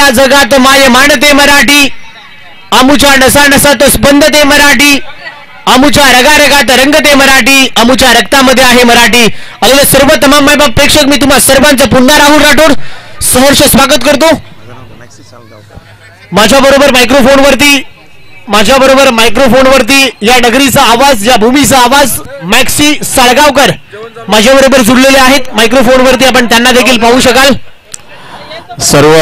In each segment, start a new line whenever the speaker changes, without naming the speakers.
या जगात माय मांडते मराठी, आमुच्या नसा नसात स्पंदते मराठी, आमुच्या रगारगात रंगते मराठी, आमुच्या रक्तामध्ये आहे मराठी. आलेले सर्व तमाम मायबाप प्रेक्षक मी तुम्हा सर्वांचं पुन्हा राहुल राठोड सहर्ष स्वागत करतो. माझ्याबरोबर मायक्रोफोनवरती या नगरीचा आवाज, या भूमीचा आवाज मॅक्सी साळगावकर माझ्याबरोबर जुळलेले आहेत. मायक्रोफोनवरती आपण त्यांना देखील पाहू शकाल.
सर्व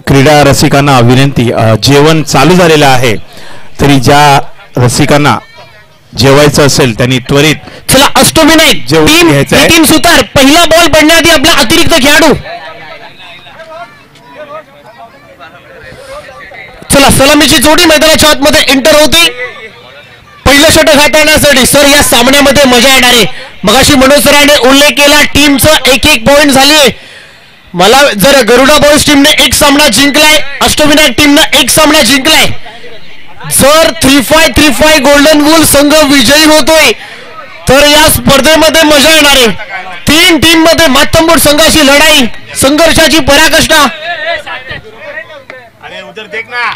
क्रीडा रसिकांना विनंती, जेवण चालू झालेलं आहे तरी ज्या रसिकांना जेवायचं असेल त्यांनी त्वरित
चला अष्टविनायक टीम सुतार पहिला बॉल पडण्याआधी आपला अतिरिक्त खेळाडू. चला सलामीची जोडी मैदानाच्या आतमध्ये एंटर होते. पहिलं षटक हाताळण्यासाठी सर या सामन्यामध्ये मजा येणार आहे. मगाशी मनोज सरांनी उल्लेख केला टीमचं एक पॉइंट झाले. मला जर गरुडा बॉयज टीमने एक सामना जिंकलाय, अष्टविनायक टीमने एक सामना जिंकलाय, जर 3-5 गोल्डन वूल संघ विजयी होतोय तर या स्पर्धेमध्ये मजा येणार आहे. तीन टीम मध्ये मातंबूर संघाची लढाई, संघर्षाची पराकाष्ठा.
अरे उधर देख ना,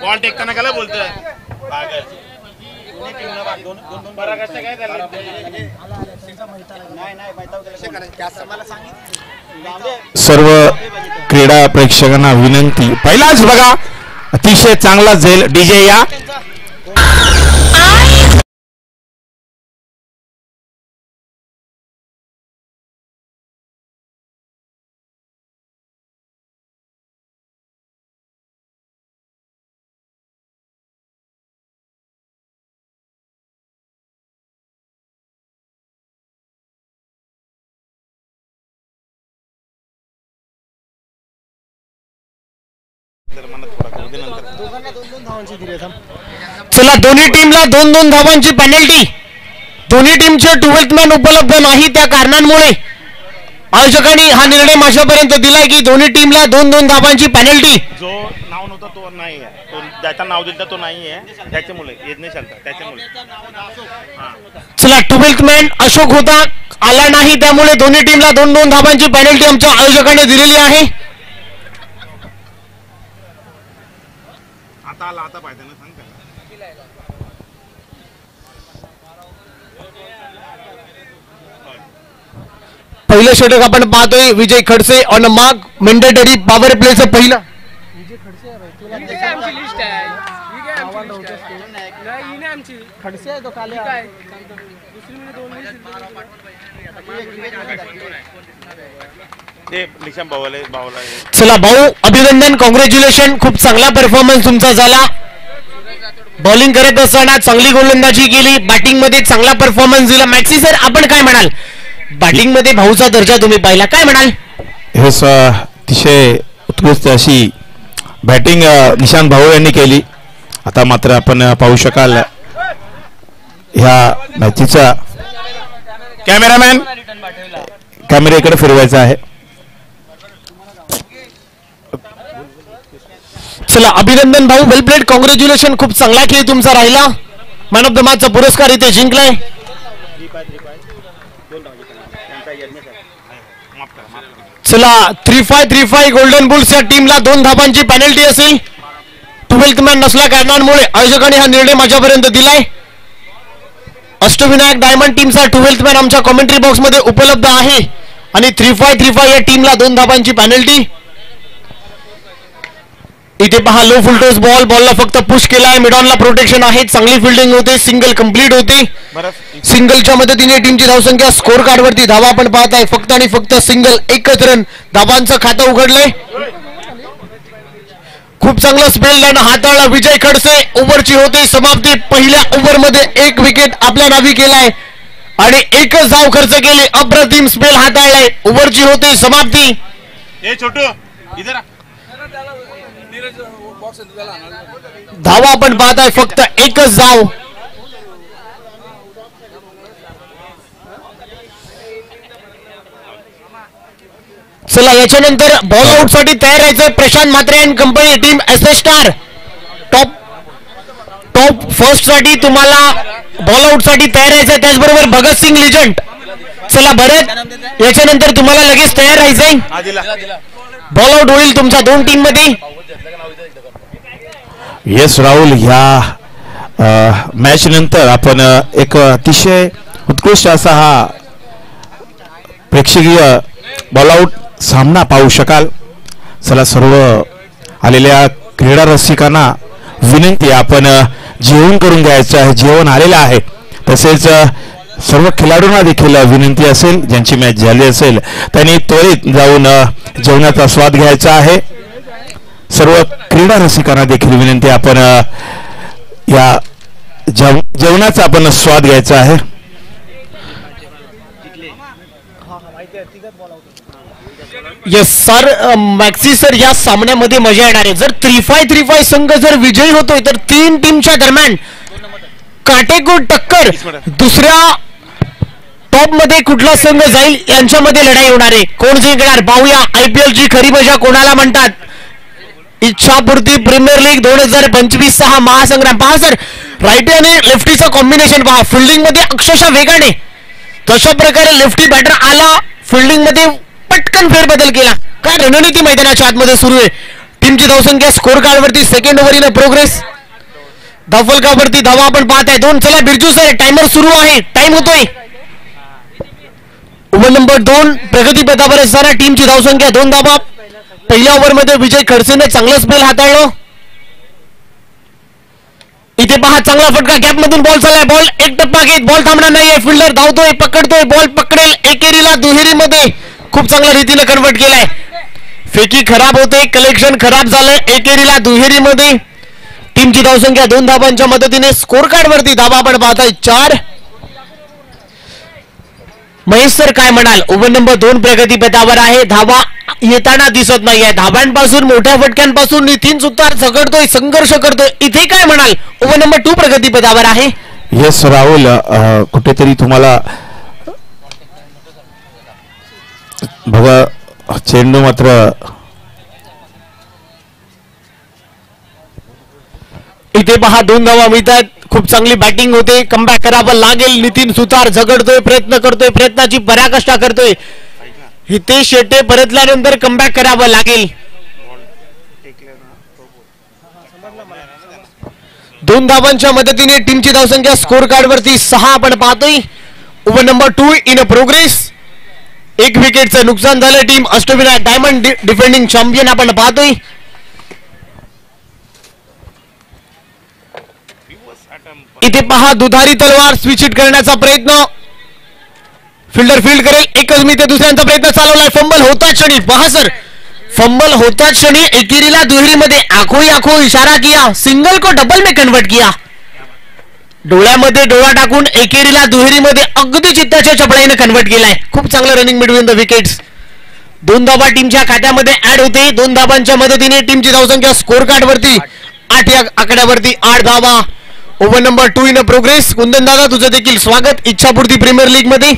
बॉल टेकताना काय बोलतोय
सर्व क्रीडा प्रेक्षकांना विनंती, पहिलाच बघा अतिशय चांगला झेल डीजे या.
चला दोन्ही टीमला 2-2 धावांची पेनल्टी. दोन्ही टीमचे 12th मॅन उपलब्ध नाही, त्या कारणांमुळे आयोजकांनी हा निर्णय माझ्यापर्यंत दिलाय की दोन्ही टीमला 2-2 धावांची पेनल्टी.
जो नाव नव्हता तो नाही आहे, तो ज्याचं नाव दिलं तो नाही आहे, त्याच्यामुळे येत नाही चालतं त्याच्यामुळे.
चला 12th मॅन अशोक होता, आला नाही, त्यामुळे दोन्ही टीमला 2-2 धावांची पेनल्टी आमच्या आयोजकांनी दिलेली आहे.
आता पाहिजे ना, सांग
पहिलं षटक आपण पाहतोय. Vijay Khadse on mark, mandatory power प्लेचं पहिलं. चला भाऊ अभिनंदन, कॉंग्रॅच्युलेशन, खूप चांगला परफॉर्मन्स तुमचा झाला. बॉलिंग करत असताना चांगली गोलंदाजी केली, बॅटिंग मध्ये चांगला परफॉर्मन्स दिला. मॅक्सी सर आपण काय म्हणाल, बॅटिंग मध्ये भाऊचा दर्जा तुम्ही पाहिला, काय म्हणाल?
हे अतिशय उत्कृष्ट अशी बॅटिंग निशांत भाऊ यांनी केली. आता मात्र आपण पाहू शकाल ह्या मॅचीचा कॅमेरामॅन कॅमेऱ्याकडे फिरवायचा आहे.
चला अभिनंदन भाऊ, वेल प्लेड, कॉंग्रॅच्युलेशन, खूप चांगला खेळ तुमचा राहिला. मॅन ऑफ द मॅचचा पुरस्कार इथे जिंकलाय. चला 3-5 गोल्डन बुल्स या टीमला 2 धावांची पेनल्टी असेल. 12th मॅन नसल्या कारणांमुळे आयोजकांनी हा निर्णय माझ्यापर्यंत दिलाय. अष्टविनायक डायमंड टीमचा 12th मॅन आमच्या कॉमेंट्री बॉक्स मध्ये उपलब्ध आहे आणि 3-5 या टीमला 2 धावांची पेनल्टी. इथे पहा लो फुलटॉस बॉल, बॉलला फक्त पुश केलाय, मिडॉनला प्रोटेक्शन आहे, चांगली फिल्डिंग होते, सिंगल कंप्लीट होते. सिंगलच्या मदतीने टीमची धावसंख्या स्कोर कार्ड वरती धावा आपण पाहत आहे, फक्त आणि फक्त सिंगल, एकच रन, धावांचं खातं उघडलंय. खूप चांगला स्पेल लाईन हाताळला विजय खडसे. ओव्हरची होते समाप्ती. पहिल्या ओव्हरमध्ये 1 विकेट आपल्या नावी केलाय आणि 1च धाव खर्च केली. अप्रतिम स्पेल हाताळलाय. ओव्हरची होते समाप्ती. धावा आपण पाहताय फक्त 1च धाव. चला याच्यानंतर बॉल आउट साठी तयार राहायचं. Prashant Mhatre and company team SS star top first साठी तुम्हाला बॉल आउट साठी तयार राहायचं. त्याचबरोबर भगत सिंग लिजंड चला भरत, याच्यानंतर तुम्हाला लगेच तयार राहायचंय.
हा दिला.
बॉल आउट होईल तुमच्या दोन टीम मध्ये.
येस राहुल, ह्या मॅच नंतर आपण एक अतिशय उत्कृष्ट असा हा प्रेक्षणीय बॉल आउट सामना पाहू शकाल. चला सर्व आलेल्या क्रीडा रसिकांना विनंती, आपण जेवण करून घ्यायचं आहे. जेवण आलेलं आहे. तसेच सर्व खेळाडूंना देखील विनंती असेल, ज्यांची मॅच झाली असेल त्यांनी त्वरित जाऊन जेवणाचा स्वाद घ्यायचा आहे. सर्व क्रीडा रसिकांना देखील विनंती, आपण या जेवणाचा आपण स्वाद घ्यायचा आहे.
येस सर, मॅक्सी सर, या सामन्यामध्ये मजा येणार आहे. जर 3-5 संघ जर विजयी होतोय तर तीन टीमच्या दरम्यान काटेकोर टक्कर. दुसऱ्या टॉप मध्ये कुठला संघ जाईल यांच्यामध्ये लढाई होणार आहे. कोण जिंकणार पाहूया. IPL ची खरी मजा कोणाला म्हणतात? इच्छापूर्ती प्रीमियर लीग 2025 हा महासंग्राम. पहा सर, राईटी आणि लेफ्टीचं कॉम्बिनेशन पहा. फिल्डिंग मध्ये अक्षरशः वेगाने, तशा प्रकारे लेफ्टी बॅटर आला, फिल्डिंग मध्ये पटकन फेरबदल केला. काय रणनीती मैदानाच्या आतमध्ये सुरू आहे. टीमची धावसंख्या स्कोर कार्ड वरती सेकंड ओव्हर इन प्रोग्रेस. धावफलकावरती धावा आपण पाहत आहे. 2. चला बिरजू सर, टाइमर सुरू आहे. टाइम होतोय. ओव्हर नंबर 2 प्रगतीपथावर असताना टीमची धावसंख्या 2 धावा. पहिल्या ओव्हर मध्ये विजय खडसेने चांगलं स्पेल हाताळलं. इथे पहा, चांगला फटका, गॅप मधून बॉल चाललाय. बॉल एक टप्पा घेत, बॉल थांबणार नाहीये. फिल्डर धावतोय, पकडतोय, बॉल पकडेल. एकेरीला दुहेरीमध्ये खूप चांगल्या रीतीने कन्वर्ट केलाय. फेकी खराब होते, कलेक्शन खराब झालंय. एकेरीला दुहेरीमध्ये टीमची धावसंख्या 2 धावांच्या मदतीने स्कोर कार्ड वरती धावा आपण पाहताय 4. महेश सर काय म्हणाल? ओव्हर नंबर 2 प्रगतीपथावर आहे. धावा येताना दिसत नाहीये. धावांपासून, मोठ्या फटक्यांपासून नितीन सुतार झगडतोय, संघर्ष करतोय. इथे काय म्हणाल? ओव्हर नंबर 2 प्रगतीपथावर आहे.
येस राहुल, कुठेतरी तुम्हाला बघा चेंडू मात्र
इथे पहा 2 धावा मिळतात. खूप चांगली बॅटिंग होते. कमबॅक करावं लागेल. नितीन सुतार झगडतोय, प्रयत्न करतोय, प्रयत्नाची पराकाष्ठा करतोय. हितेश शेट्टे परतल्यानंतर कमबॅक करावं लागेल. 2 धावांच्या मदतीने टीमची धावसंख्या स्कोर कार्ड वरती 6 आपण पाहतोय. Over number 2 in progress. 1 विकेटचं नुकसान झालं. Team Ashtavinayak diamond defending champion आपण पाहतोय. इथे पहा, दुधारी तलवार स्विच हिट करण्याचा प्रयत्न. फिल्डर फील्ड करेल. एकच मी ते दुसऱ्यांचा प्रयत्न चालवलाय. फंबल होताच क्षणी पहा सर, फंबल होताच क्षणी एकेरीला दुहेरीमध्ये आखो ही आखो इशारा किया, सिंगल को डबल में कन्वर्ट किया. डोळ्यामध्ये डोळा टाकून एकेरीला दुहेरीमध्ये अगदी चित्ताच्या चपळाईने कन्वर्ट केलाय. खूप चांगलं रनिंग बिटवीन द विकेट्स. 2 धावा टीमच्या खात्यामध्ये ऍड होते. 2 धावांच्या मदतीने टीमची धावसंख्या स्कोर कार्ड वरती 8 या आकड्यावरती 8 धावा. Over number 2 in progress. Kundan दादा, तुझं देखील स्वागत इच्छापूर्ती प्रीमियर लीग मध्ये.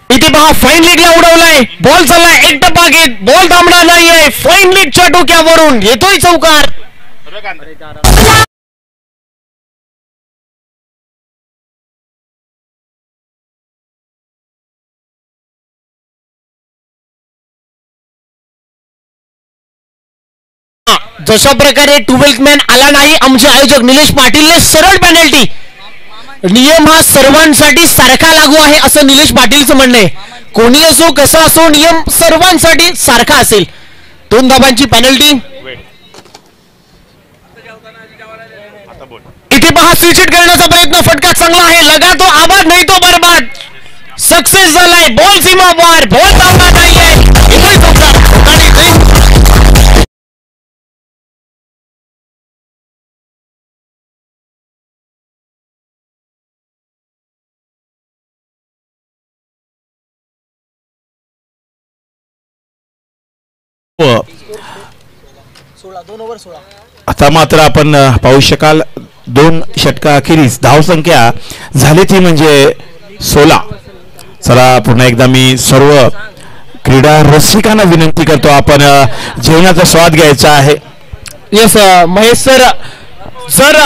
इथे पहा, फाईन लीगला उडवलाय. बॉल चाललाय, एक टप्पा घेत, बॉल थांबणार नाहीये. फाईन लीगच्या डोक्यावरून येतोय चौकार. जशा प्रकारे 12th मॅन आला नाही आमचे आयोजक निलेश पाटीलने सरळ पेनल्टी. नियम हा सर्वांसाठी सारखा लागू आहे असं निलेश पाटीलचं म्हणणं आहे. कोणी असो, कसा असो, नियम सर्वांसाठी सारखा असेल. 2 धावांची पेनल्टी. इथे पहा, स्विच हिट करण्याचा प्रयत्न. फटका चांगला आहे. लगा तो आबाद, नाही तो बरबाद. सक्सेस झालाय. बॉल सीमा पार, बॉल थांबणार नाहीये. इथेही चौकार.
आता मात्र आपण पाहू शकाल 2 षटका अखेरीस धावसंख्या झाली ती म्हणजे 16. चला पुन्हा एकदा मी सर्व क्रीडा रसिकांना विनंती करतो, आपण जेवणाचा स्वाद घ्यायचा आहे.
येस महेश सर, जर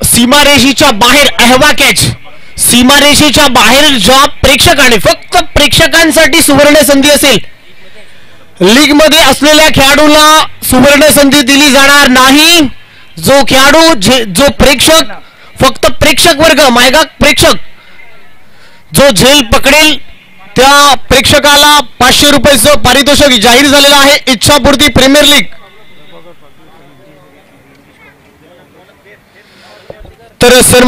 सीमारेषेच्या बाहेर अहवा कॅच सीमारेषेच्या बाहेर ज्या प्रेक्षकाने, फक्त प्रेक्षकांसाठी सुवर्ण संधी असेल, लीग मध्ये असलेल्या खेळाडूला सुवर्ण संधी दिली जाणार नाही. जो खेळाडू जो प्रेक्षक, फक्त प्रेक्षक वर्ग, मायगा प्रेक्षक जो झेल पकडेल त्या प्रेक्षकाला 500 रुपयाचं पारितोषिक जाहीर झालेलं आहे. इच्छापूर्ती प्रीमियर लीग. तर सर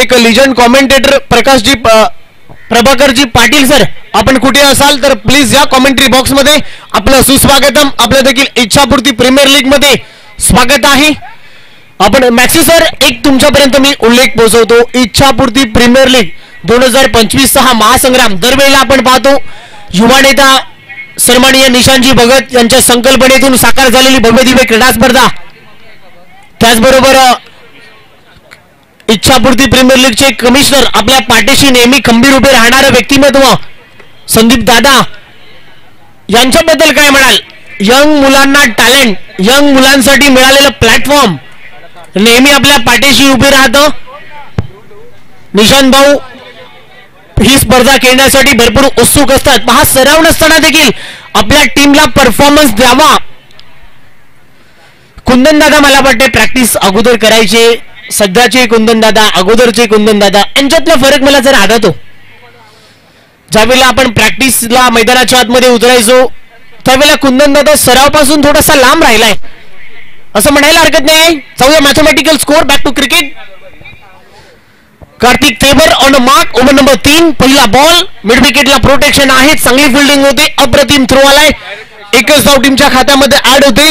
एक लिजंड कॉमेंटेटर प्रकाशजी प्रभाकरजी पाटील सर, आपण कुठे असाल तर प्लीज या कॉमेंट्री बॉक्स मध्ये आपलं सुस्वागतम. आपलं देखील इच्छापूर्ती प्रीमियर लीग मध्ये स्वागत आहे. आपण मॅक्सी सर एक तुमच्यापर्यंत मी उल्लेख पोहोचवतो. इच्छापूर्ती प्रीमियर लीग 2025 हा महासंग्राम दरवेळेला आपण पाहतो. युवा नेता सन्माननीय निशांतजी भगत यांच्या संकल्पनेतून साकार झालेली भव्यदिव्य क्रीडा स्पर्धा, त्याचबरोबर इच्छापूर्ती प्रीमियर लीगचे कमिशनर आपल्या पाठीशी नेहमी खंबीर उभे राहणारे व्यक्तिमत्व संदीप दादा यांच्याबद्दल काय म्हणाल? यंग मुलांना टॅलेंट, यंग मुलांसाठी मिळालेलं प्लॅटफॉर्म, नेहमी आपल्या पाठीशी उभे राहतं. निशांत भाऊ ही स्पर्धा खेळण्यासाठी भरपूर उत्सुक असतात. पहा, सराव नसताना देखील आपल्या टीमला परफॉर्मन्स द्यावा. कुंदन दादा मला वाटते प्रॅक्टिस अगोदर करायचे. सध्याचे कुंदन दादा, अगोदरचे कुंदन दादा यांच्यातला फरक मला जरा आढळतो. ज्यावेळेला आपण प्रॅक्टिसला मैदानाच्या आतमध्ये उतरायचो त्यावेळेला कुंदन दादा सरावपासून थोडासा लांब राहिलाय असं म्हणायला हरकत नाही. जाऊया mathematical score. Back to cricket. Karthik तेवर ऑन मार्क. Over number 3. पहिला बॉल. मिड विकेटला प्रोटेक्शन आहे. चांगली फिल्डिंग होते. अप्रतिम थ्रो आलाय. एकच धाव टीमच्या खात्यामध्ये ऍड होते.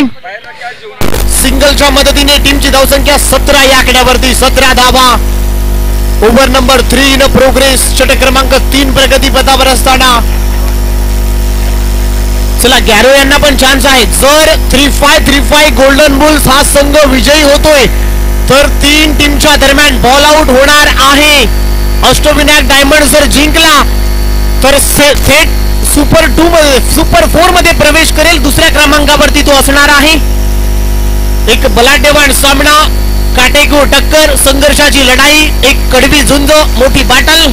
सिंगलच्या मदतीने टीमची धावसंख्या 17 या आकड्यावरती. 17 धावा. Over number 3 in progress. षटक क्रमांक 3 प्रगतीपथावर असताना चला गॅरो यांना पण चान्स आहे. जर 3-5 गोल्डन बुल्स हा संघ विजयी होतोय तर 3 टीमच्या दरम्यान बॉल आउट होणार आहे. अष्टविनायक डायमंड जर जिंकला तर थेट सुपर 2 मध्ये, सुपर 4 मध्ये प्रवेश करेल. दुसऱ्या क्रमांकावरती तो असणार आहे. एक बलाढ्यवान सामना, काटेकोर टक्कर, संघर्षाची लढाई, एक कडवी झुंज, मोठी बाटल.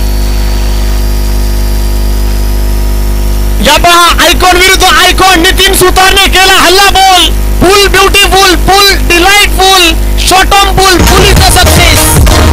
या पहा, आयकॉन विरुद्ध आयकॉन. नितीन सुतारने केला हल्ला. Ball full beautiful, full delightful, short on full, full is the success.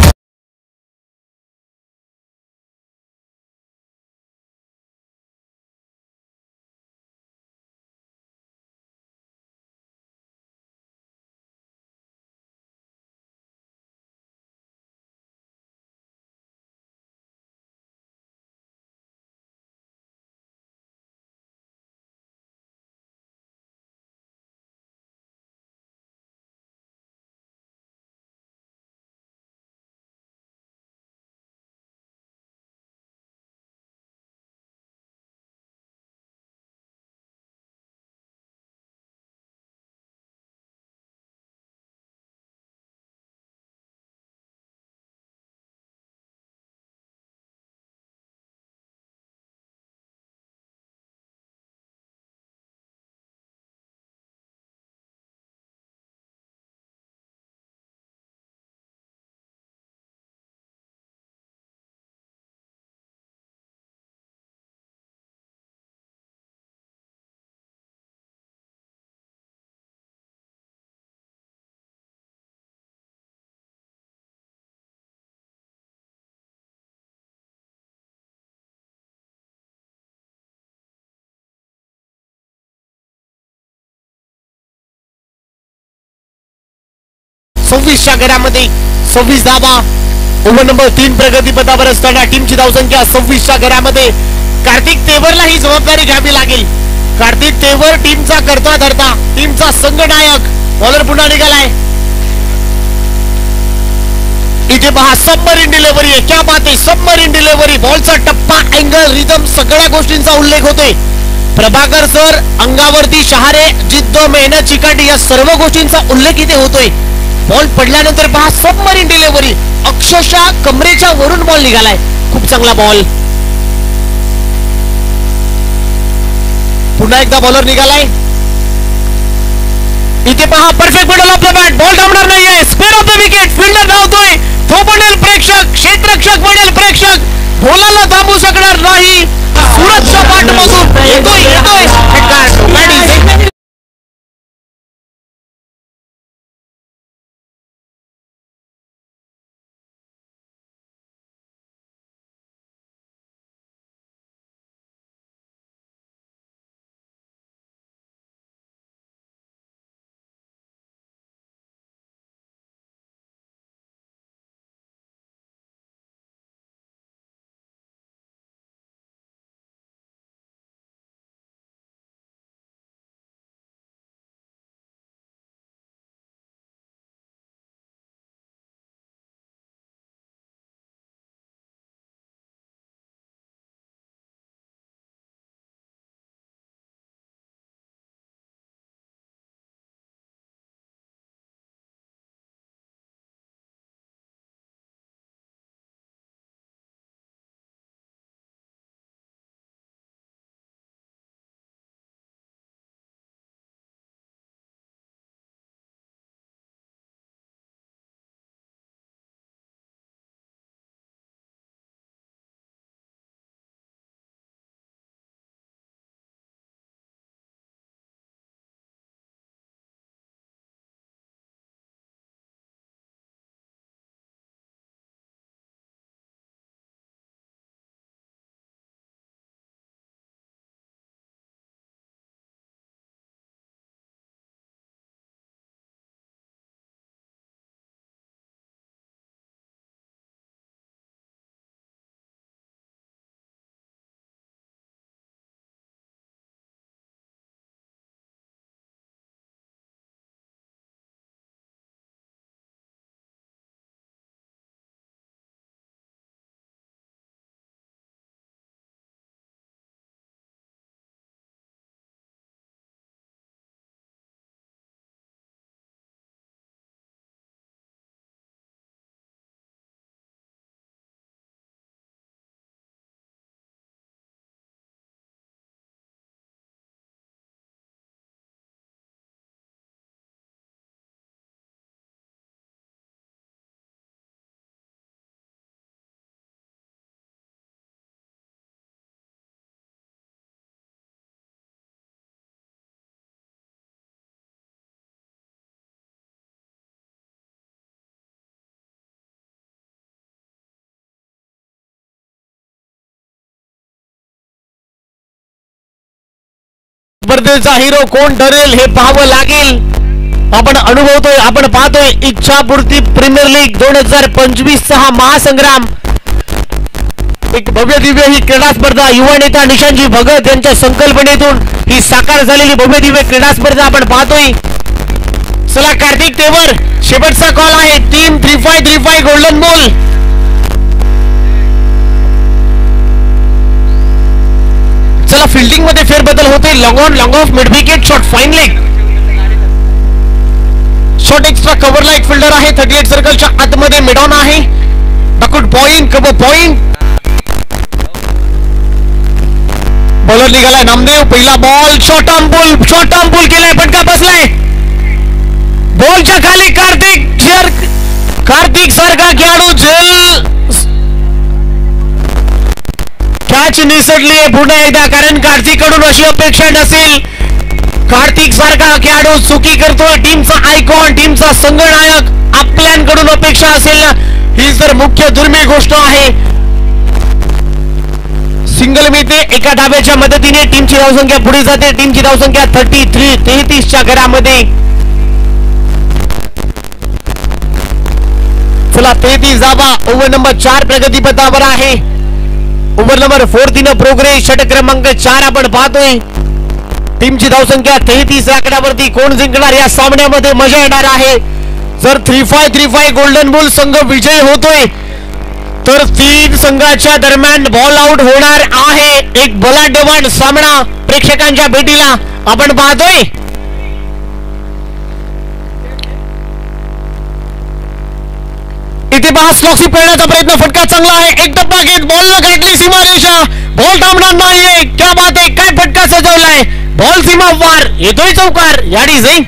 च्या घरामध्ये 26 धावा. ओव्हर नंबर 3 प्रगतीपथावर असताना टीमची धावसंख्या 26 च्या घरामध्ये. कार्तिक तेवरला ही जबाबदारी घ्यावी लागेल. कार्तिक तेवर टीमचा करता धरता, टीमचा संघनायक. बॉलर पुन्हा निघालाय. इथे पहा, सबमरीन डिलिव्हरी आहे. क्या बात आहे, सबमरीन डिलिव्हरी. बॉलचा टप्पा, अँगल, रिदम सगळ्या गोष्टींचा उल्लेख होतोय. प्रभाकर सर अंगावरती शहारे, जिद्द, मेहनत, चिकाटी या सर्व गोष्टींचा उल्लेख इथे होतोय. बॉल पडल्यानंतर पहा, सबमरीन डिलिव्हरी. अक्षरशः कमरेच्या वरून बॉल निघालाय. खूप चांगला बॉल. पुन्हा एकदा बॉलर निघालाय. इथे पहा, perfect middle off the bat. Ball थांबणार नाहीये. Square of the wicket. Fielder धावतोय. तो पडेल प्रेक्षक. क्षेत्र प्रेक्षक म्हणेल प्रेक्षक बोलायला थांबू शकणार नाही. सुरतच्या पाठमधून येतोय स्पर्धेचा हिरो कोण ठरेल हे पाहावं लागेल. आपण अनुभवतोय आपण पाहतोय इच्छापूर्ती प्रीमियर लीग 2025 चा हा महासंग्राम. एक भव्य दिव्य ही क्रीडा स्पर्धा युवा नेता निशांतजी भगत यांच्या संकल्पनेतून ही साकार झालेली भव्य दिव्य क्रीडा स्पर्धा आपण पाहतोय. चला कार्तिक तेवर शेवटचा कॉल आहे. Team 3535 golden ball. चला फिल्डिंग मध्ये फेरबदल होते. Long on long off mid wicket short fine leg short extra cover like fielder आहे. 38 सर्कलच्या आतमध्ये मिड ऑन आहे. Backward point cover point. Bowler निघालाय नामदेव. पहिला बॉल शॉर्ट ऑन पुल केलाय. फटका बसलाय. बॉलच्या खाली कार्तिक सारखा खेळाडू कॅच निसटली आहे पुन्हा एकदा. कारण कार्तिक कडून अशी अपेक्षा नसेल. कार्तिक सारखा खेळाडू चुकी करतोय. टीमचा आयकॉन टीमचा संघनायक आपल्याकडून अपेक्षा असेल ना. ही तर मुख्य दुर्मिळ गोष्ट आहे. सिंगल मिळते. एका धाब्याच्या मदतीने टीमची धावसंख्या पुढे जाते. टीमची धावसंख्या 33 च्या घरामध्ये. चला 33 धावा. ओव्हर नंबर 4 प्रगतीपथावर आहे. ओव्हर नंबर 4 तिनं प्रोग्रेस. षटक क्रमांक 4 आपण पाहतोय. टीमची धावसंख्या 33 आकड्यावरती. कोण जिंकणार या सामन्यामध्ये मजा येणार आहे. जर 3535 गोल्डन बुल संघ विजयी होतोय तर 3 संघाच्या दरम्यान बॉल आउट होणार आहे. एक बलाढ्यवान सामना प्रेक्षकांच्या भेटीला आपण पाहतोय. इथे पहा स्लॉक्सी पेळण्याचा प्रयत्न. फटका चांगला आहे. एक टप्पा घेत बॉल न गाठली सीमारेषा. बॉल थांबणार नाहीये. क्या बात आहे. काय फटका सजवलाय. बॉल सीमा वार. येतोय चौकार. याडी जाईल.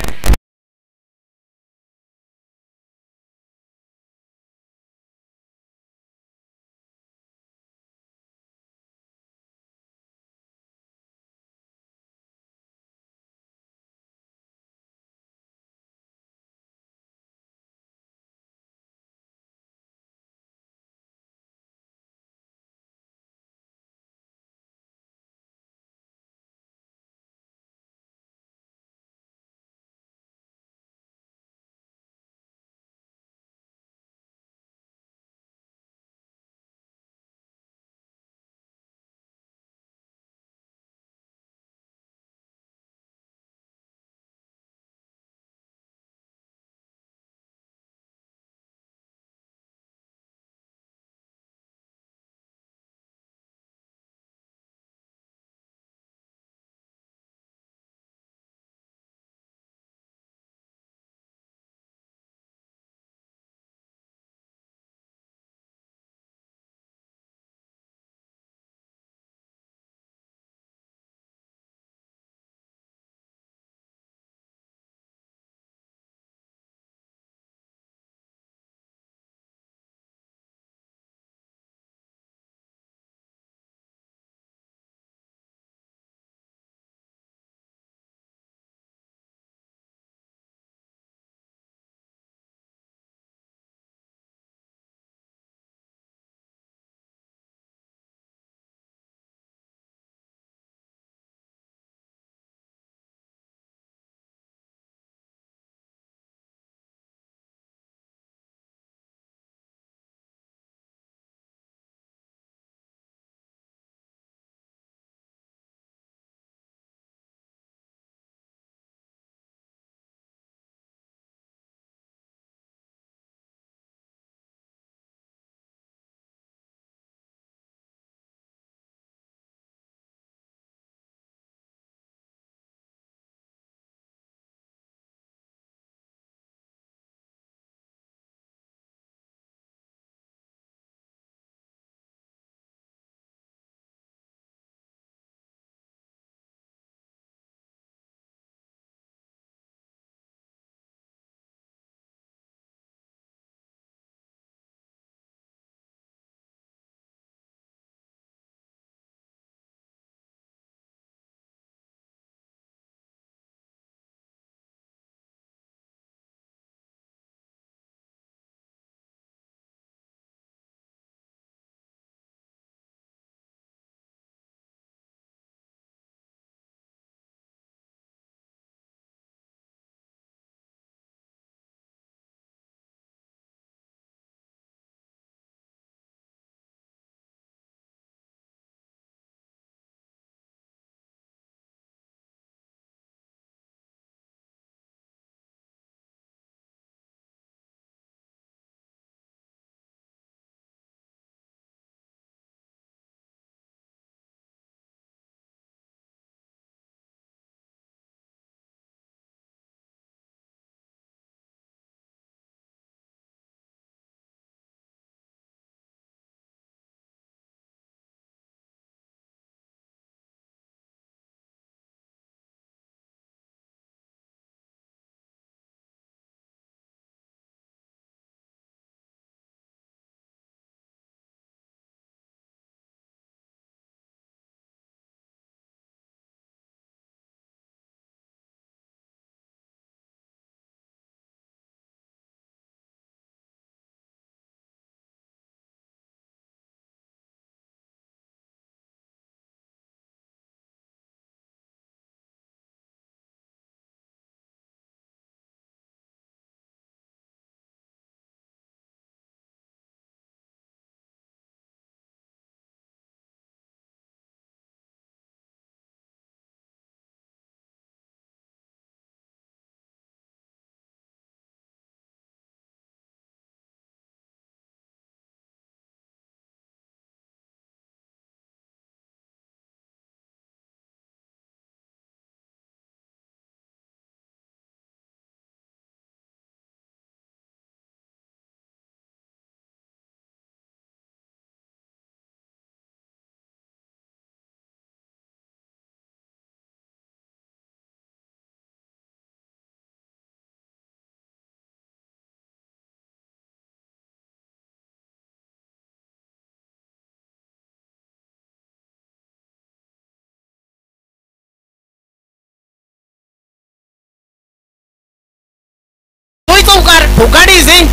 फोकाडी से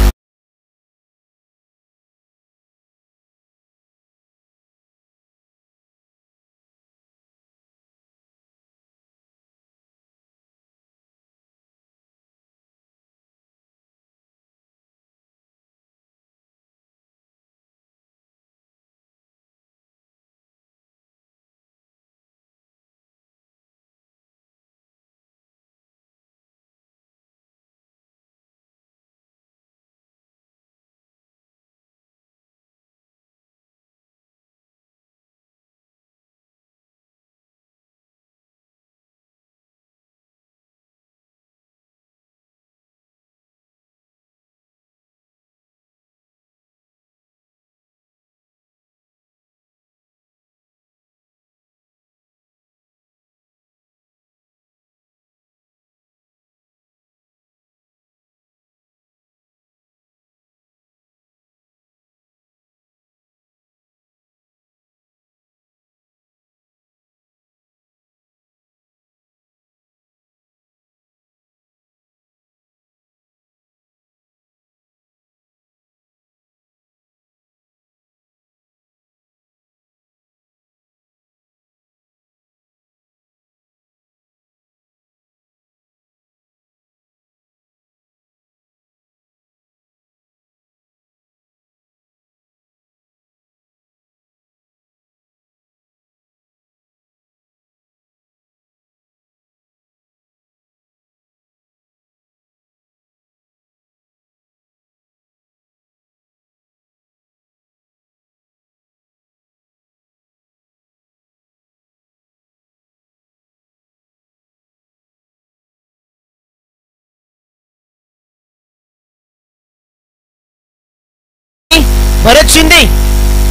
भरत शिंदे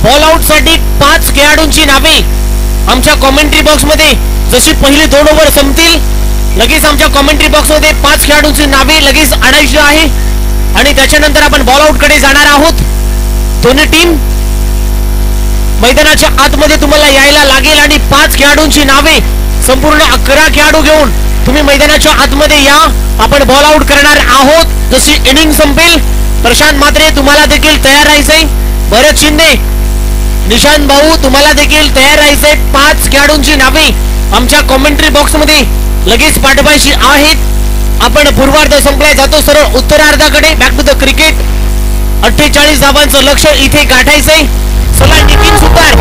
बॉल आउट साठी 5 खेळाडूंची नावे आमच्या कॉमेंट्री बॉक्स मध्ये जशी पहिली 2 ओव्हर संपतील लगेच आमच्या कॉमेंट्री बॉक्स मध्ये 5 खेळाडूंची नावे लगेच आणायची आहे आणि त्याच्यानंतर आपण बॉल आउट कडे जाणार आहोत. दोन्ही टीम मैदानाच्या आतमध्ये तुम्हाला यायला लागेल आणि 5 खेळाडूंची नावे संपूर्ण 11 खेळाडू घेऊन तुम्ही मैदानाच्या आतमध्ये या. आपण बॉल आउट करणार आहोत. जशी इनिंग संपेल प्रशांत म्हात्रे तुम्हाला देखील तयार राहायचंय. भरत शिंदे निशांत भाऊ तुम्हाला देखील तयार राहायचंय. 5 खेळाडूंची नावे आमच्या कॉमेंट्री बॉक्स मध्ये लगेच पाठवायची आहेत. आपण पूर्वार्ध संपलाय जातो सरळ उत्तरार्धाकडे. Back to the cricket. 48 धावांचं लक्ष इथे गाठायचंय. चला निखिल सुतार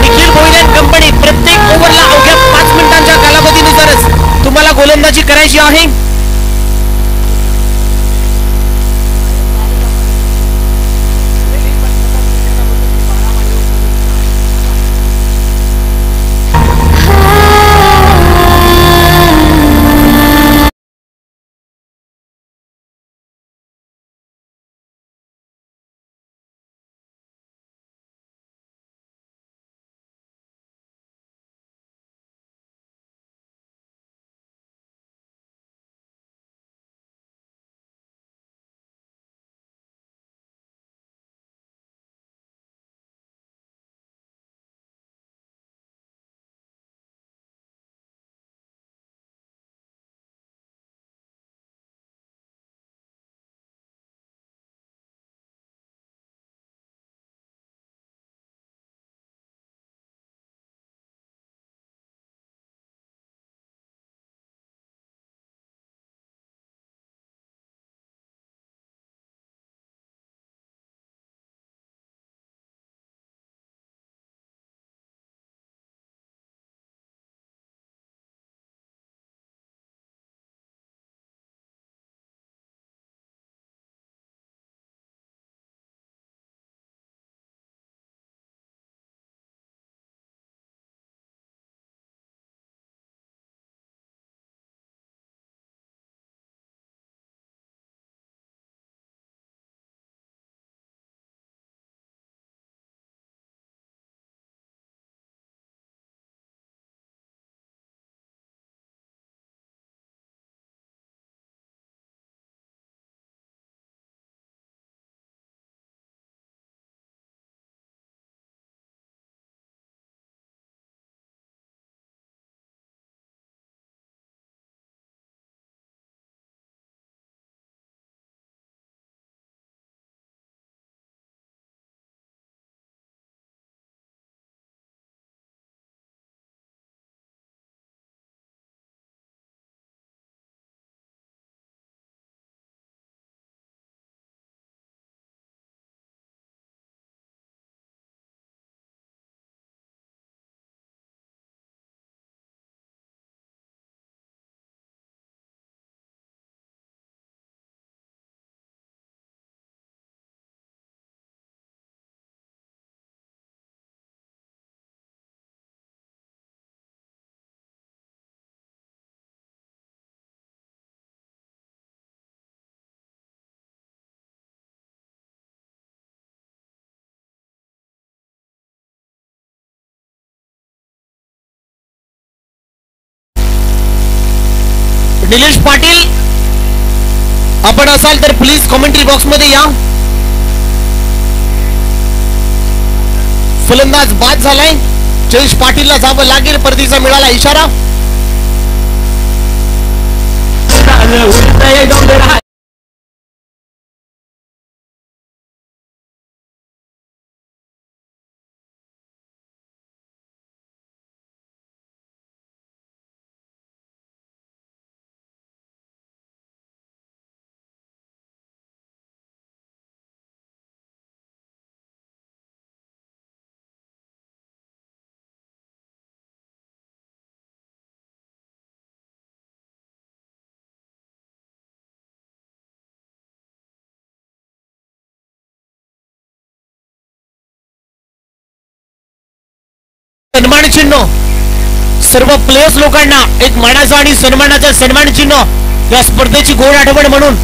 निखिल भोईर कंपनी प्रत्येक ओव्हरला अवघ्या 5 मिनिटांच्या कालावधीनुसारच तुम्हाला गोलंदाजी करायची आहे. निलेश पाटील आपण असाल तर प्लीज कॉमेंट्री बॉक्स मध्ये या. फलंदाज बाद झालाय. जयेश पाटीलला जावं लागेल. परतीचा मिळाला इशारा. सन्मान चिन्ह सर्व प्लेयर्स लोकांना एक मानाचा आणि सन्मानाचा सन्मान चिन्ह या स्पर्धेची गोड आठवण म्हणून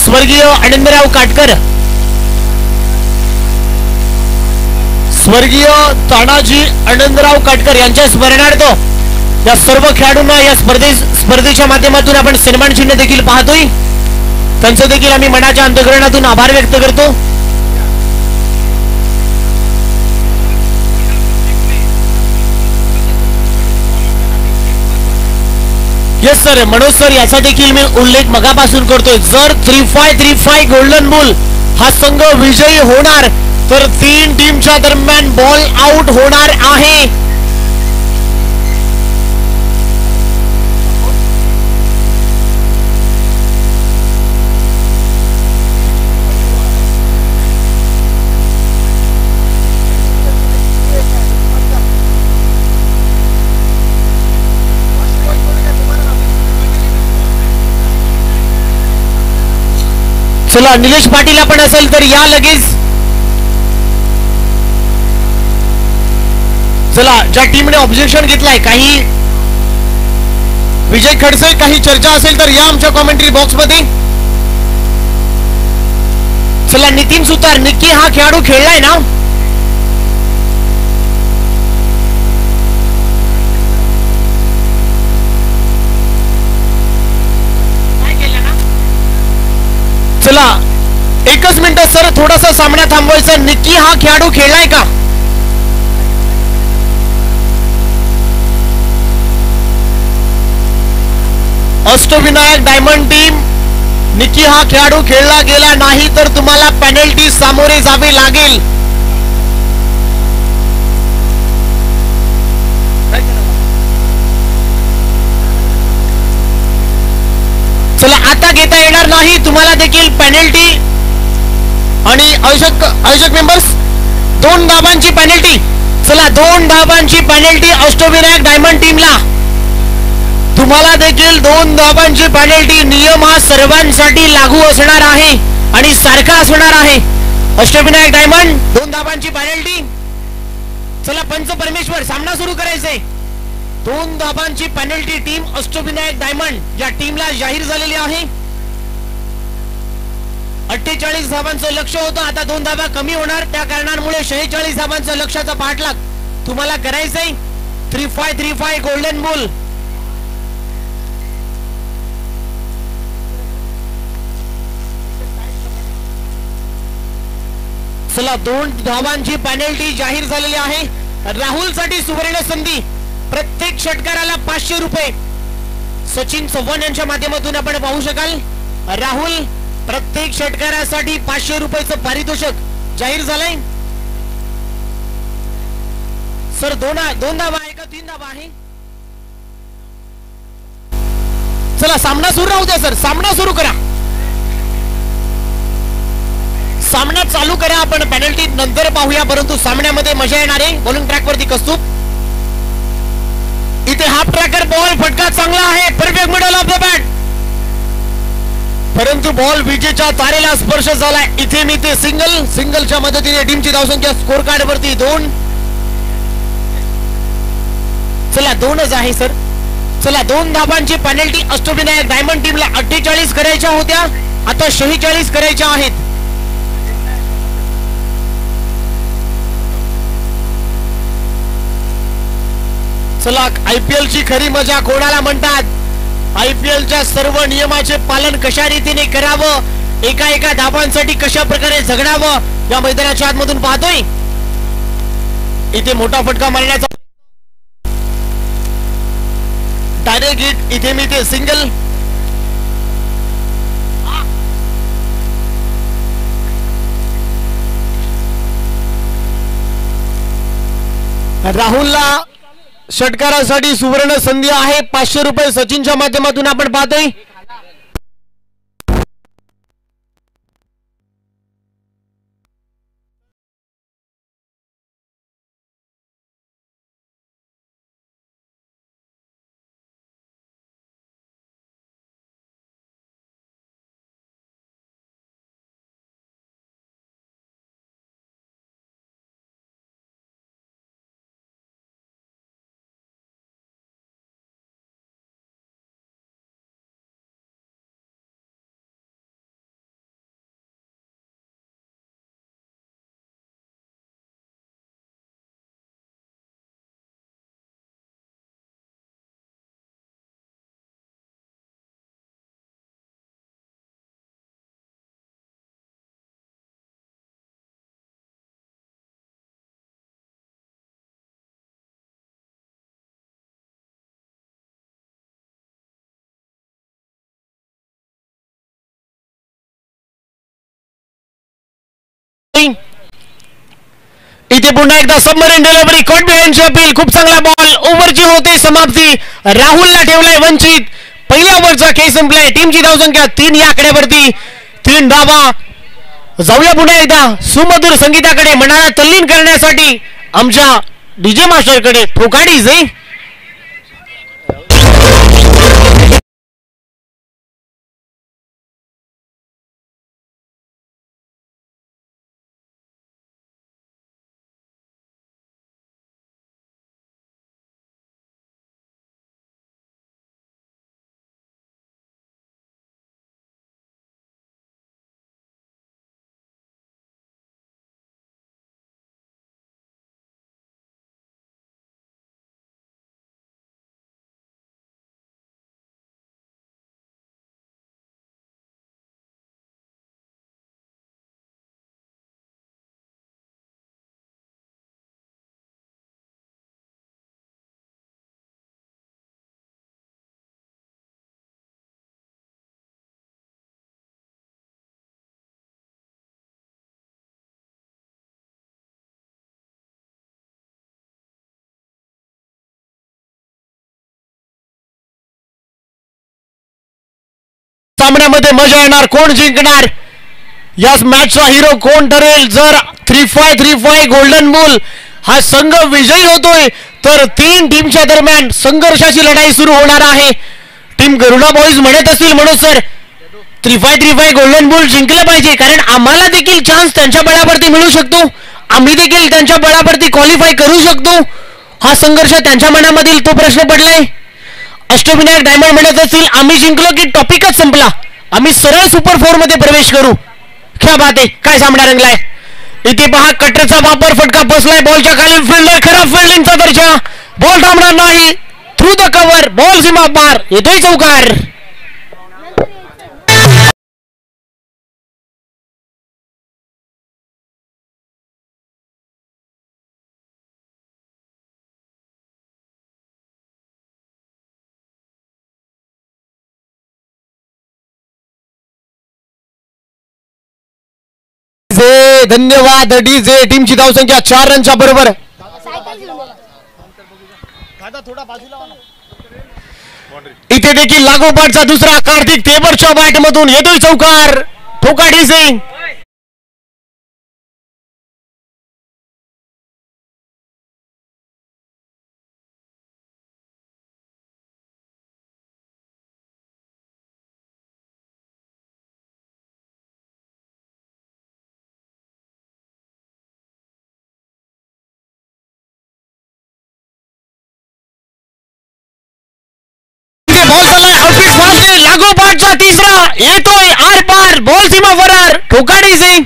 स्वर्गीय आनंदराव काटकर, स्वर्गीय तानाजी आनंदराव काटकर यांच्या स्मरणार्थ या सर्व खेळाडूंना या स्पर्धेच्या माध्यमातून आपण सन्मान चिन्ह देखील पाहतोय. त्यांचं देखील आम्ही मनाच्या अंतःकरणातून आभार व्यक्त करतो. येस सर, मनोज सर याचा देखील मी उल्लेख मगापासून करतोय. जर 3-5 गोल्डन बुल हा संघ विजयी होणार तर 3 टीमच्या दरम्यान बॉल आउट होणार आहे. चला निलेश पाटील आपण असेल तर या लगेच. चला ज्या टीमने ऑब्जेक्शन घेतलाय, काही विजय खडसे, काही चर्चा असेल तर या आमच्या कॉमेंट्री बॉक्स मध्ये. चला नितीन सुतार, निक्की हा खेळाडू खेळलाय ना? चला एकच मिनिट सर, थोडासा सामना थांबवायचा. निक्की हा खेळाडू खेळलाय का? अष्टविनायक डायमंड टीम, निक्की हा खेळाडू खेळला गेला नाही तर तुम्हाला पेनल्टी सामोरे जावे लागेल. चला आता घेता येणार नाही, तुम्हाला देखील पेनल्टी. आणि आयोजक मेंबर्स 2 धाबांची पेनल्टी. चला 2 धाबांची पेनल्टी अष्टविनायक डायमंड टीमला. तुम्हाला देखील 2 धाबांची पेनल्टी. नियम हा सर्वांसाठी लागू असणार आहे आणि सारखा असणार आहे. अष्टविनायक डायमंड 2 धाबांची पेनल्टी. चला पंच परमेश्वर, सामना सुरू करायचे. 2 धाबांची पेनल्टी टीम अष्टविनायक डायमंड या टीमला जाहीर झालेली आहे. 48 धाबांचं लक्ष होतं, आता 2 धाबा कमी होणार. त्या कारणामुळे 46 धाबांचं लक्षाचा पाठलाग तुम्हाला करायचंय. 3-5 गोल्डन बुल. चला 2 धाबांची पेनल्टी जाहीर झालेली आहे. राहुल साठी सुवर्ण संधी. प्रत्येक षटकाराला 500 रुपये. सचिन चव्हाण यांच्या माध्यमातून आपण पाहू शकाल. राहुल प्रत्येक षटकारासाठी 500 रुपयाचं पारितोषिक जाहीर झालंय. सर 2 धाबा आहे का 3 धाबा आहे? चला सामना सुरू राहू द्या सर, सामना सुरू करा. सामना चालू करा. आपण पेनल्टी नंतर पाहूया, परंतु सामन्यामध्ये मजा येणार आहे. बॉलिंग ट्रॅक वरती कस्तूप. इथे हाफ ट्रॅकर बॉल फटका चांगला आहे. Perfect middle off the bat, परंतु बॉल विजेच्या तारेला स्पर्श झाला. इथे मी ते सिंगलच्या मदतीने टीमची धावसंख्या स्कोर कार्ड वरती 2. चला 2च आहे सर. चला 2 धाबांची पेनल्टी अष्टविनायक डायमंड टीमला. 48 करायच्या होत्या, आता 46 करायच्या आहेत. चला, IPL ची खरी मजा कोणाला म्हणतात, IPLच्या सर्व नियमाचे पालन कशा रीतीने करावं, एका एका धाबांसाठी कशा प्रकारे झगडावं, या मैदानाच्या आतमधून पाहतोय. इथे मोठा फटका मारण्याचा डायरेक्ट हिट, इथे मी ते सिंगल. राहुलला षटकारासाठी सुवर्ण संधी आहे. 500 रुपये सचिनच्या माध्यमातून आपण पाहतोय. इथे पुन्हा एकदा सबमरीन डिलिव्हरी, कॉट बिहाइंडची अपील, खूप चांगला बॉल, ओव्हरची होते समाप्ती. राहुलला ठेवलाय वंचित. पहिल्या ओव्हरचा खेळ संपलाय. टीमची धावसंख्या 3 या आकड्यावरती, 3 धावा. जाऊया पुन्हा एकदा सुमधुर संगीताकडे, मनाला तल्लीन करण्यासाठी आमच्या डीजे मास्टरकडे. फोकाडीज सामन्यामध्ये मजा येणार. कोण जिंकणार, या मॅचचा हिरो कोण ठरेल. जर 3-5 गोल्डन बुल हा संघ विजयी होतोय तर 3 टीमच्या दरम्यान संघर्षाची लढाई सुरू होणार आहे. टीम गरुडा बॉईज म्हणत असतील म्हणून सर 3-5 गोल्डन बुल जिंकलं पाहिजे, कारण आम्हाला देखील चान्स त्यांच्या बळावरती मिळू शकतो, आम्ही देखील त्यांच्या बळावरती क्वालिफाय करू शकतो. हा संघर्ष त्यांच्या मनामधील तो प्रश्न पडलाय. अष्टविनायक डायमंड म्हणत असतील आम्ही जिंकलो की टॉपिकच संपला, आम्ही सरळ सुपर 4 मध्ये प्रवेश करू. क्या बात आहे, काय सामना रंगलाय. इथे पहा, कटरचा वापर, फटका बसलाय बॉलच्या खाली. फिल्डर खराब फिल्डिंगचा दर्जा, बॉल थांबणार नाही. थ्रू द कव्हर, बॉल सीमा पार, येतोय चौकार. धन्यवाद डीजे. टीमची धावसंख्या 4 रनच्या बरोबर. इथे देखील लागोपाठचा दुसरा कार्तिक तेबरच्या बॅट मधून येतोय चौकार. ठोका डीजे. लागोपाठचा तिसरा येतोय आर पार, बॉल सीमा फरार. ठोकाडी सिंग.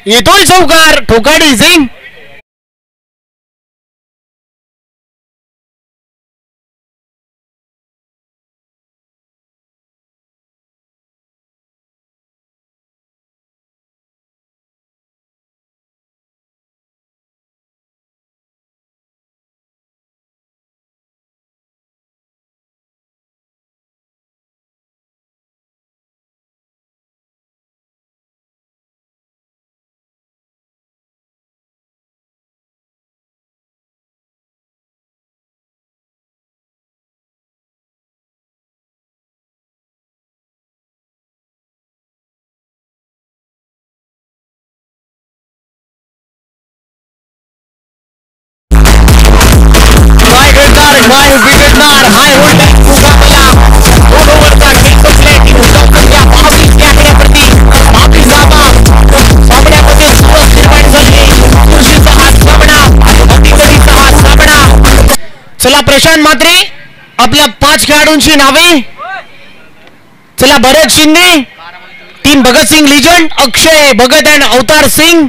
येतोय चौकार, ठोकाडी सिंग. काय बिघडणार हाय व्होल्टेज मुकाबला. 2 ओव्हरचा खेळ संपलाय. टीम संख्या 22 या आकड्यावरती 22 धावा. सामन्यामध्ये सुरुवात निर्माण झाली. खुर्शीचा हा सामना, अतिगतीचा हा सामना. चला प्रशांत म्हात्रे, आपल्या 5 खेळाडूंची नावे. चला Bharat Shinde, team Bhagatsingh legend, Akshay Bhagat and Avtar Singh.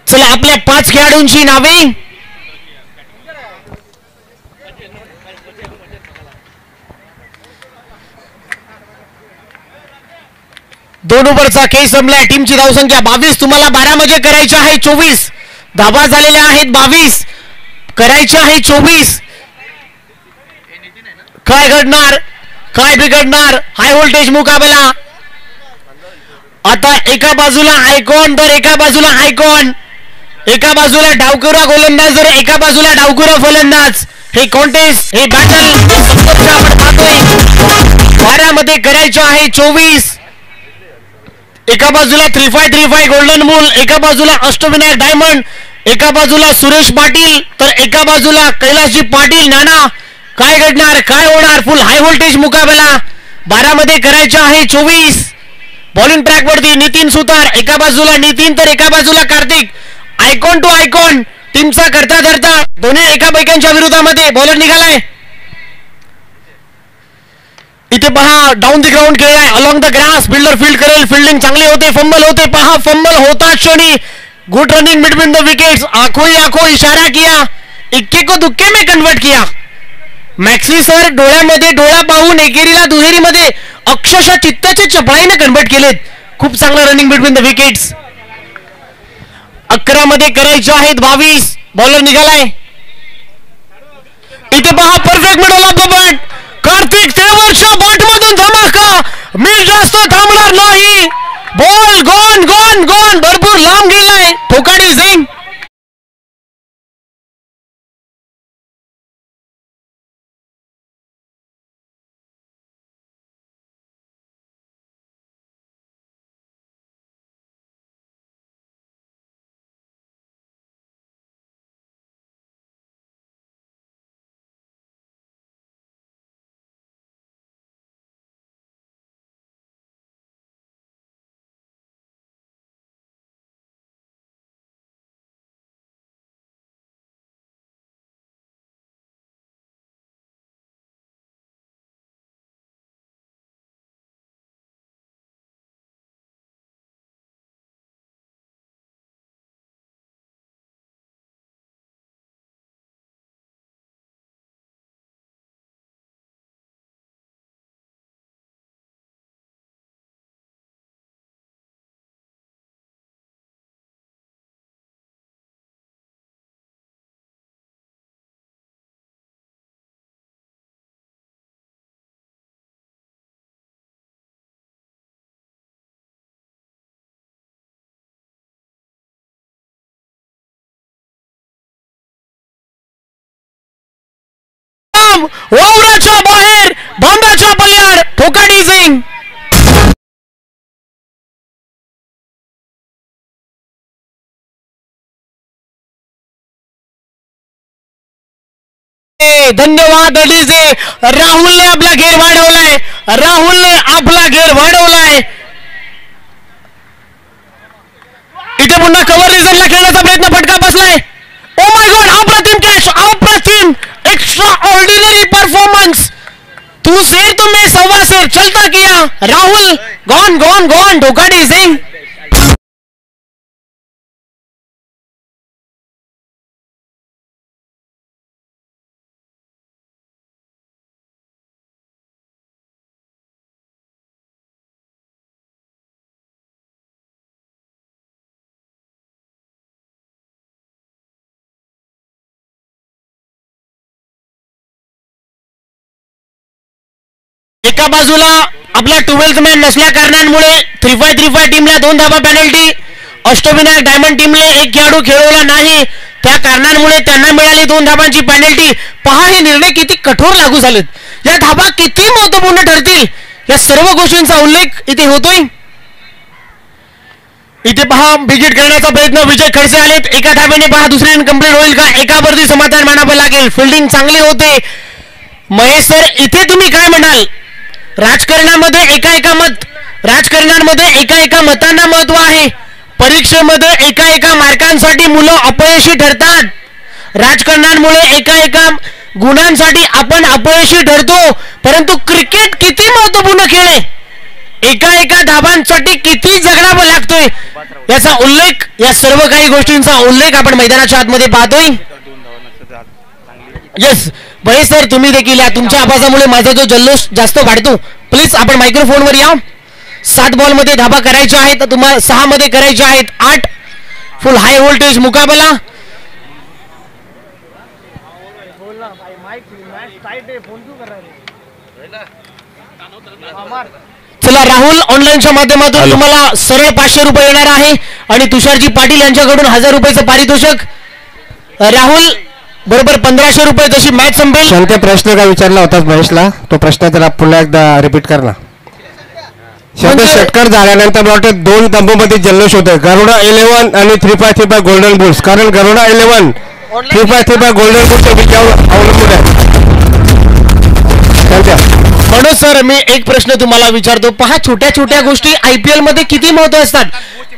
चला आपल्या 5 खेळाडूंची नावे. 2 ओव्हरचा खेळ संपलाय. टीमची धावसंख्या 22. तुम्हाला 12 मध्ये करायचे आहे 24. धावा झालेल्या आहेत 22, करायचे आहे 24. काय घडणार, काय बिघडणार. हाय व्होल्टेज मुकाबला. आता एका बाजूला आयकॉन तर एका बाजूला आयकॉन. एका बाजूला डावखुरा गोलंदाज तर एका बाजूला डावखुरा फलंदाज. हे कॉन्टेस्ट, हे बॅटल आपण पाहतोय. 12 मध्ये करायचे आहे 24. एका बाजूला 3535 गोल्डन मूल, एका बाजूला अष्टविनायक डायमंड, एका बाजूला सुरेश पाटील तर एका बाजूला कैलासजी पाटील नाना. काय घडणार, काय होणार. फुल हाय व्होल्टेज मुकाबला. 12 मध्ये करायचे आहे 24. बॉलिंग ट्रॅक वरती नितीन सुतार, एका बाजूला नितीन तर एका बाजूला कार्तिक. आयकॉन टू आयकॉन, टीमचा करता धरता दोन्ही एकामेकांच्या विरोधामध्ये. बॉलर निघालाय. इथे पहा डाऊन द ग्राउंड खेळलाय, along the grass. Fielder field करेल, फिल्डिंग चांगली होते. फंबल होते, पहा फंबल होता क्षणी. Good running between the wickets. आंखों ही आंखों इशारा किया, इक्के को दुक्के में कन्वर्ट किया. मॅक्सी सर डोळ्यामध्ये डोळा पाहून एकेरीला दुहेरीमध्ये अक्षरशः चित्ताच्या चपळाईने कन्वर्ट केलेत. खूप चांगलं रनिंग बिटवीन द विकेट्स. 11 मध्ये करायचे आहेत 22. बॉलर निघालाय. इथे पहा perfect middle off the bat. Kartik तेवरच्या बॅटमधून धमाका. मी जास्त थांबणार नाही. बॉल गॉन गॉन गॉन, भरपूर लांब गेलाय. ठोकाडी सिंग. वावराच्या बाहेर, बांधाच्या पल्याड, ठोकाडी सिंग. धन्यवाद डीजे. राहुलने आपला घेर वाढवलाय. राहुलने आपला घेर वाढवलाय. इथे पुन्हा कव्हर रिझनला खेळण्याचा प्रयत्न, फटका बसलाय. ओ माय गॉड, अप्रतिम कॅच, अप्रतिम, एक्स्ट्रा ऑर्डिनरी परफॉर्मेंस. तू शेर तो मैं सवा शेर चलता किया. Rahul gone gone gone, Thokadi Singh. एका बाजूला आपला 12th मॅन नसल्या कारणांमुळे 3-5 टीमला 2 धाबा पेनल्टी, अष्टविनायक डायमंड टीमने 1 खेळाडू खेळवला नाही, त्या कारणांमुळे त्यांना मिळाली 2 धाबांची पेनल्टी. पहा हे निर्णय किती कठोर लागू झालेत, या धाबा किती महत्वपूर्ण ठरतील, या सर्व गोष्टींचा उल्लेख इथे होतोय. इथे पहा विकेट करण्याचा प्रयत्न विजय खडसे आलेत. एका धाब्याने पहा दुसरी इनकम्प्लीट होईल का, एकावरती समाधान मानावं लागेल. फिल्डिंग चांगली होते. महेश सर इथे तुम्ही काय म्हणाल, राजकारणामध्ये एका मतांना महत्व आहे, परीक्षेमध्ये एका मार्कांसाठी मुलं अपयशी ठरतात, राजकारणामुळे एका गुणांसाठी आपण अपयशी ठरतो. परंतु क्रिकेट किती महत्वपूर्ण खेळ आहे, एका धाबांसाठी किती जगडावं लागतोय, याचा उल्लेख, या सर्व काही गोष्टींचा उल्लेख आपण मैदानाच्या आतमध्ये पाहतोय. येस महेश सर तुम्ही देखील या तुमच्या आवाजामुळे माझा जो जल्लोष जास्त वाढतो. प्लीज आपण मायक्रोफोनवर या. 7 बॉल मध्ये धाबा करायचे आहेत, तुम्हाला 6 मध्ये करायचे आहेत 8. फुल हाय व्होल्टेज मुकाबला. चला राहुल ऑनलाईनच्या माध्यमातून तुम्हाला सरळ 500 रुपये येणार आहे आणि तुषारजी पाटील यांच्याकडून 1000 रुपयाचं पारितोषिक. राहुल बरोबर 1500 रुपये जशी मॅच संपेल.
शांती प्रश्न काय विचारला होता महेशला, तो प्रश्न जरा पुन्हा एकदा रिपीट कर ना. शांती षटकार झाल्यानंतर मला वाटतं 2 तंबूमध्ये जल्लोष होते, गरुडा 11 आणि 3-5 गोल्डन बुल्स. कारण गरुडा 11 3-5 गोल्डन बुल्सच्या विजयावर अवलंबून आहे.
मनोज सर मी एक प्रश्न तुम्हाला विचारतो. पहा छोट्या गोष्टी IPL मध्ये किती महत्व असतात.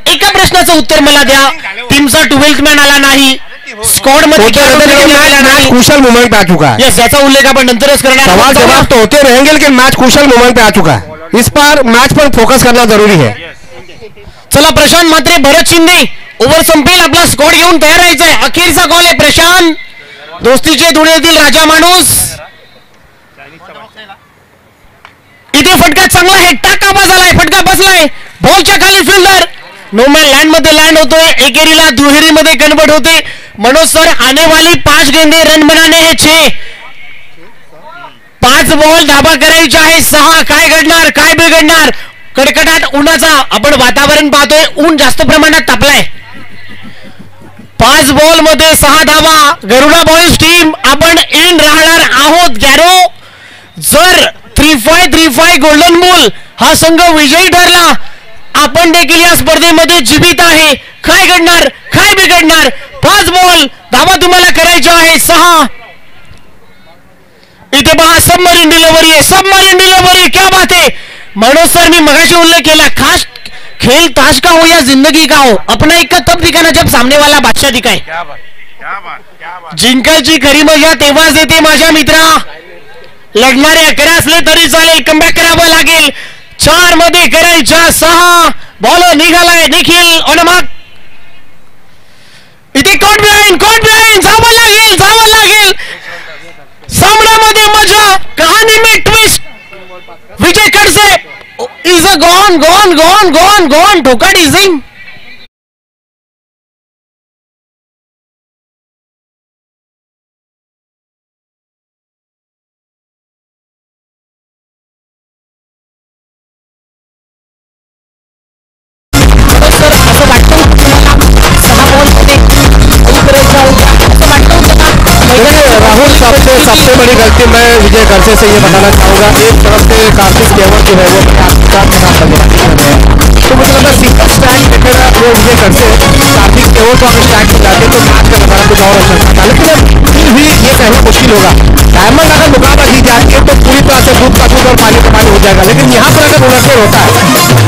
एका प्रश्नाचं उत्तर मला द्या. टीमचा 12th मॅन आला नाही, स्क्वॉड मध्ये
कुशल मोमेंट पे आ चुका है.
यस याचा उल्लेख आपण नंतरच करणार.
सवाल जवाब तो होते रहेंगे लेकिन मैच कुशल मोमेंट पे आ चुका है. इस पर मैच पर फोकस करना जरूरी है.
चला प्रशांत म्हात्रे, भरत शिंदे, ओव्हर संपेल, आपला स्क्वॉड घेऊन तयार राहायचंय. अखेरचा कॉल आहे प्रशांत, दोस्तीचे धुळेतील राजा माणूस. इथे फटका चांगला आहे, टाक आवाज आलाय, फटका बसलाय, बॉलच्या खाली फिल्डर नो मॅन लँड मध्ये लँड होतोय, एकेरीला दुहेरी मध्ये कन्वर्ट होते. मनोज सर आने वाली 5 गेंदे रन बनाने हैं 6. 5 बॉल धाबा करायचे आहे 6. काय घडणार, काय बिघडणार. कडकडाट उन्हाचा आपण वातावरण पाहतोय, ऊन जास्त प्रमाणात तापलाय. 5 बॉल मध्ये 6 धाबा. गरुडा बॉयज टीम आपण इन राहणार आहोत गॅरो. जर 3-5 गोल्डन बुल हा संघ विजयी ठरला, आपण देखील या स्पर्धेमध्ये जीवित आहे. काय घडणार, काय बिघडणार. 5 बॉल धाबा तुम्हाला करायचे आहे 6. इथे पहा सबमरीन डिलिव्हरी आहे, सबमरीन डिलिव्हरी, क्या बात आहे. मनोज सर मी मगाशी उल्लेख केला, खास खेल ताश का हो या जिंदगी का हो, अपना एक का तब दिखाना जब सामने वाला बादशाह दिखाए. जिंकायची खरी मजा तेव्हाच येते माझ्या मित्रा. लढणारे 11 असले तरी चालेल, कमबॅक करावं लागेल. 4 मध्ये करायच्या 6. बॉल निघालाय निखिल ऑनमार्क. इथे कॉट बिहाइंड जावं लागेल. सामन्यामध्ये मजा, कहाणी में twist. Vijay Khadse is a gone ठोका डिझिंग.
राहुल सबसे बड़ी गलती मैं विजय खडसे से ये बताना चाहूँगा. एक तरफ से कार्तिक केवल जो है वो तो मुझे लगता है सिंगल स्टैंड लेकर वो विजय खडसे कार्तिक केवल को अगर स्टैंड में जाते तो मैच का नजारा कुछ और अच्छा था. लेकिन फिर भी ये कहना मुश्किल होगा. डायमंड अगर मुकाबला जीत जाएंगे तो पूरी तरह से दूध का दूध और पानी का पानी हो जाएगा. लेकिन यहाँ पर अगर उलटफेर होता है,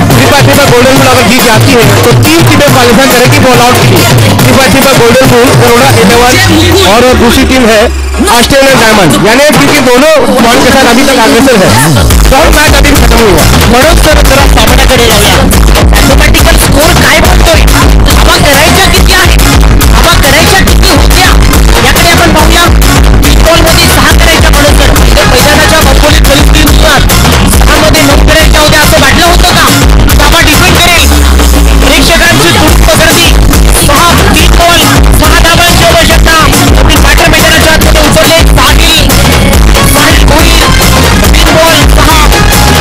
3-5 गोल्डन बुल अगर जीत जाती है तो 3 टीमें क्वालिफाई करेगी बॉल आउट के लिए. 3-5 गोल्डन बुल, गरुड़ा 11 और दूसरी टीम है ऑस्ट्रेलियन डायमंड. यानी क्योंकि दोनों पॉइंट के साथ अभी तक अग्रेसर है, शॉर्ट मैच अभी खत्म हुआ.
मनोज सर जरा सामन्याकडे जाऊया. मॅथमॅटिकल स्कोर काय बोलतोय, धाबा करायच्या किती आहे, धाबा करायच्या किती होत्या, याकडे आपण पाहूया. 20 बॉल मध्ये 6 करायच्या. मनोज सर मैदानाच्या भौगोलिक परिस्थितीनुसार 6 मध्ये 9 करायच्या होत्या असं वाटलं होतं का. धाबा डिपेंड करेल प्रेक्षकांची तुटक गर्दी. 3 बॉल 6 धाबांची आवश्यकता. पाठ्य मैदानाच्या आतमध्ये उतरले. 6 होईल. 3 बॉल 6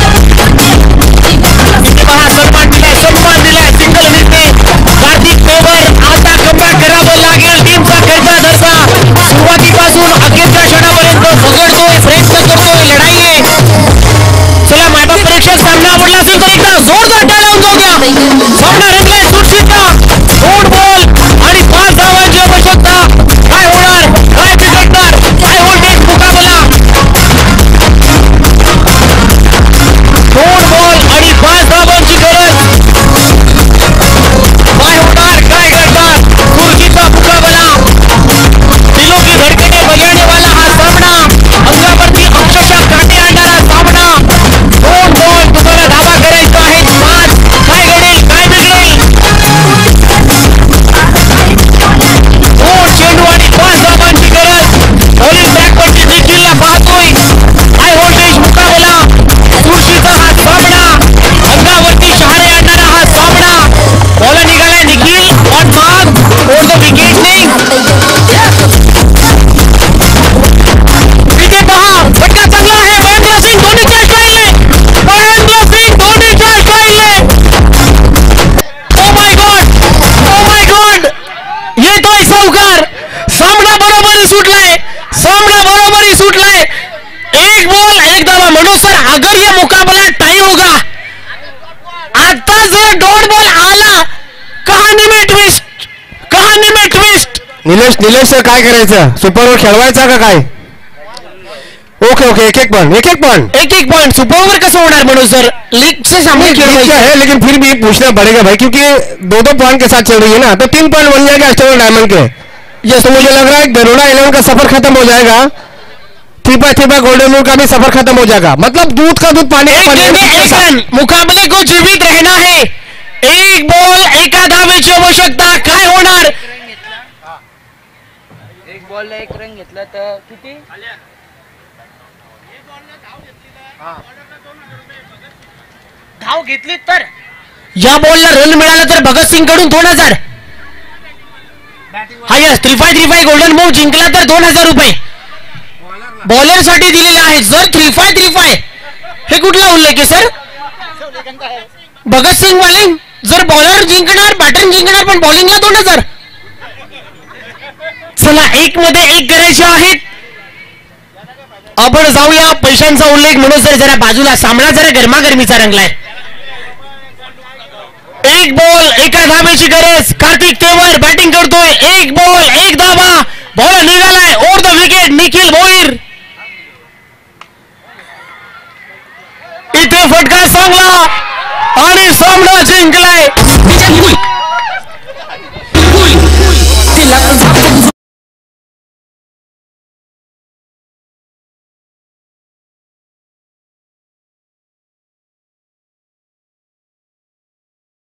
एक धावा मनोज सर, अगर ये मुकाबला टाई होगा, आता जर डॉट बॉल आला, कहाणी में ट्विस्ट, कहाणी में ट्विस्ट.
निलेश सर काय करायचं, सुपर ओव्हर खेळवायचा का काय? ओके एक एक पॉइंट
सुपर ओव्हर कसं होणार मनोज सर? लीग से सामने खेलवायचं
है, लेकिन फिर भी पूछना पड़ेगा भाई, क्योंकि 2-2 पॉइंट के साथ चल रही है ना, तो 3 पॉइंट बन जाएगा अस्टेबल डायमंड के. ये तो मुझे लग रहा है गरुड़ा 11 का सफर खत्म हो जाएगा, थीपा गोल्डन मून का भी सफर खत्म हो जाएगा. मतलब दूध का दूध पानी
मुकाबले को जीवित रहना है. एक बॉल एका धावेची आवश्यकता. काय होणार?
एक बॉलला एक रन घेतला तर किती? धाव घेतली तर
या बॉलला रन मिळाला तर भगतसिंग कडून 2000. हा यस 3-5 गोल्डन मूव जिंकला तर 2000 रुपये बॉलर साठी दिलेले आहेत. जर 3-5 हे कुठला उल्लेख आहे सर? भगतसिंग वाले जर बॉलर जिंकणार, बॅटर जिंकणार, पण बॉलिंगला 2000. चला 1 मध्ये 1 करायचे आहेत. आपण जाऊया पैशांचा उल्लेख म्हणून सर जरा बाजूला. सामना जरा गरमागरमीचा रंगलाय. एक बॉल एका धावेची गरज. कार्तिक तेवर बॅटिंग करतोय. एक बॉल एक धावा. बॉल निघालाय over the wicket. Nikhil Bhoir इथे फटका चांगला आणि सामना जिंकलाय.